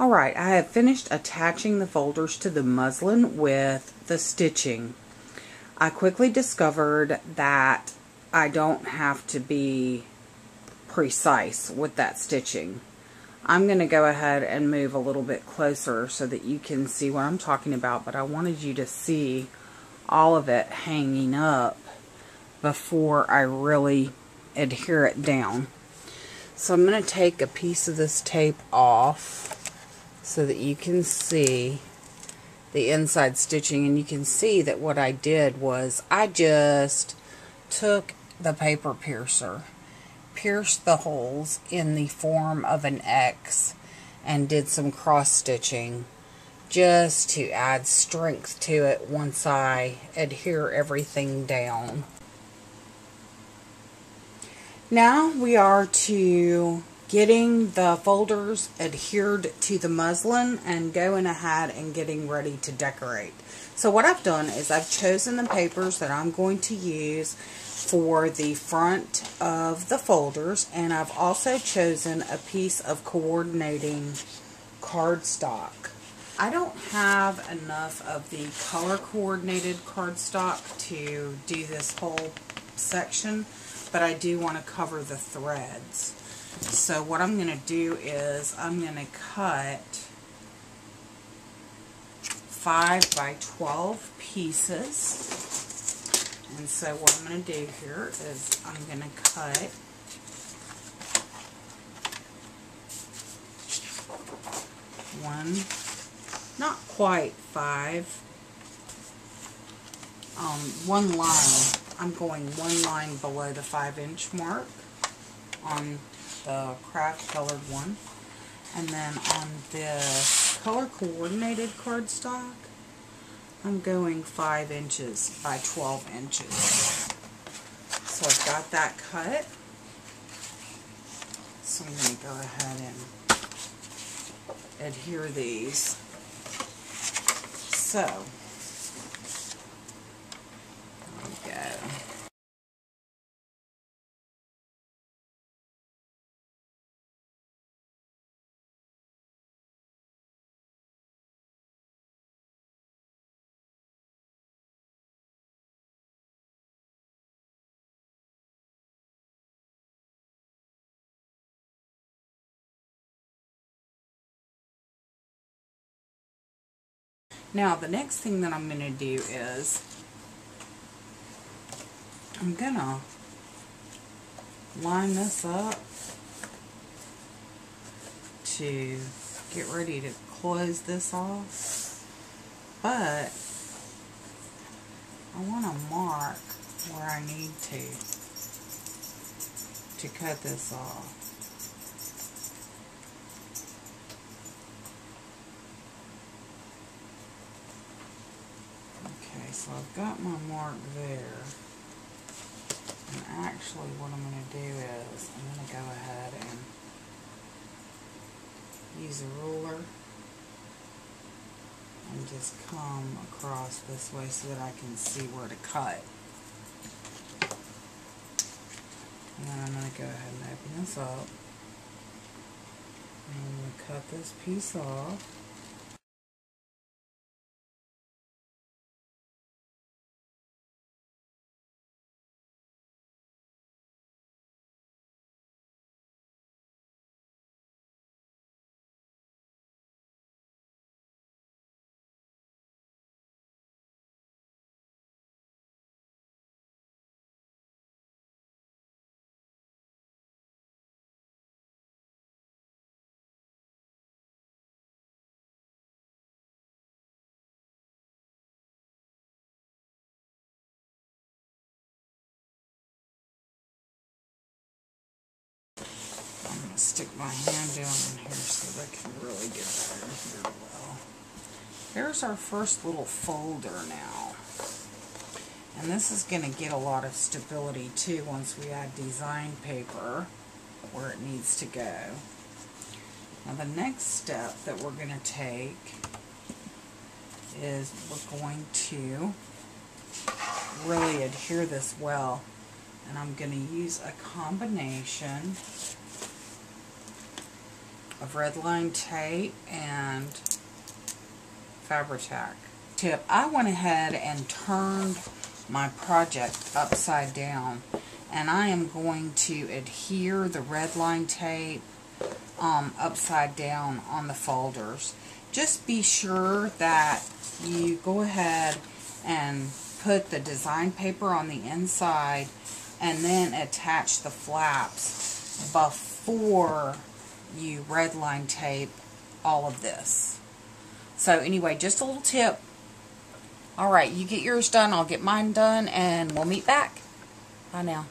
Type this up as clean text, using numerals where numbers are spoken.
Alright, I have finished attaching the folders to the muslin with the stitching. I quickly discovered that I don't have to be precise with that stitching. I'm going to go ahead and move a little bit closer so that you can see what I'm talking about, but I wanted you to see all of it hanging up before I really adhere it down. So I'm going to take a piece of this tape off so that you can see the inside stitching, and you can see that what I did was I just took the paper piercer, pierced the holes in the form of an X, and did some cross stitching just to add strength to it once I adhere everything down. Now we are to getting the folders adhered to the muslin and going ahead and getting ready to decorate. So what I've done is I've chosen the papers that I'm going to use for the front of the folders, and I've also chosen a piece of coordinating cardstock. I don't have enough of the color coordinated cardstock to do this whole section, but I do want to cover the threads. So what I'm going to do is I'm going to cut 5 by 12 pieces. And so what I'm going to do here is I'm going to cut one, not quite 5, one line. I'm going one line below the 5-inch mark on the craft colored one, and then on this color coordinated cardstock I'm going 5 inches by 12 inches. So I've got that cut, so I'm going to go ahead and adhere these. So there we go. Now the next thing that I'm going to do is I'm going to line this up to get ready to close this off, but I want to mark where I need to cut this off. Okay, so I've got my mark there, and actually what I'm going to do is I'm going to go ahead and use a ruler and just come across this way so that I can see where to cut. And then I'm going to go ahead and open this up, and I'm going to cut this piece off. I'm going to stick my hand down in here so that I can really get that in here well. There's our first little folder now. And this is going to get a lot of stability too once we add design paper where it needs to go. Now the next step that we're going to take is we're going to really adhere this well. And I'm going to use a combination of red line tape and Fabri-Tac. Tip, I went ahead and turned my project upside down, and I am going to adhere the red line tape upside down on the folders. Just be sure that you go ahead and put the design paper on the inside and then attach the flaps before you red line tape all of this. So anyway, just a little tip. Alright, you get yours done, I'll get mine done, and we'll meet back. Bye now.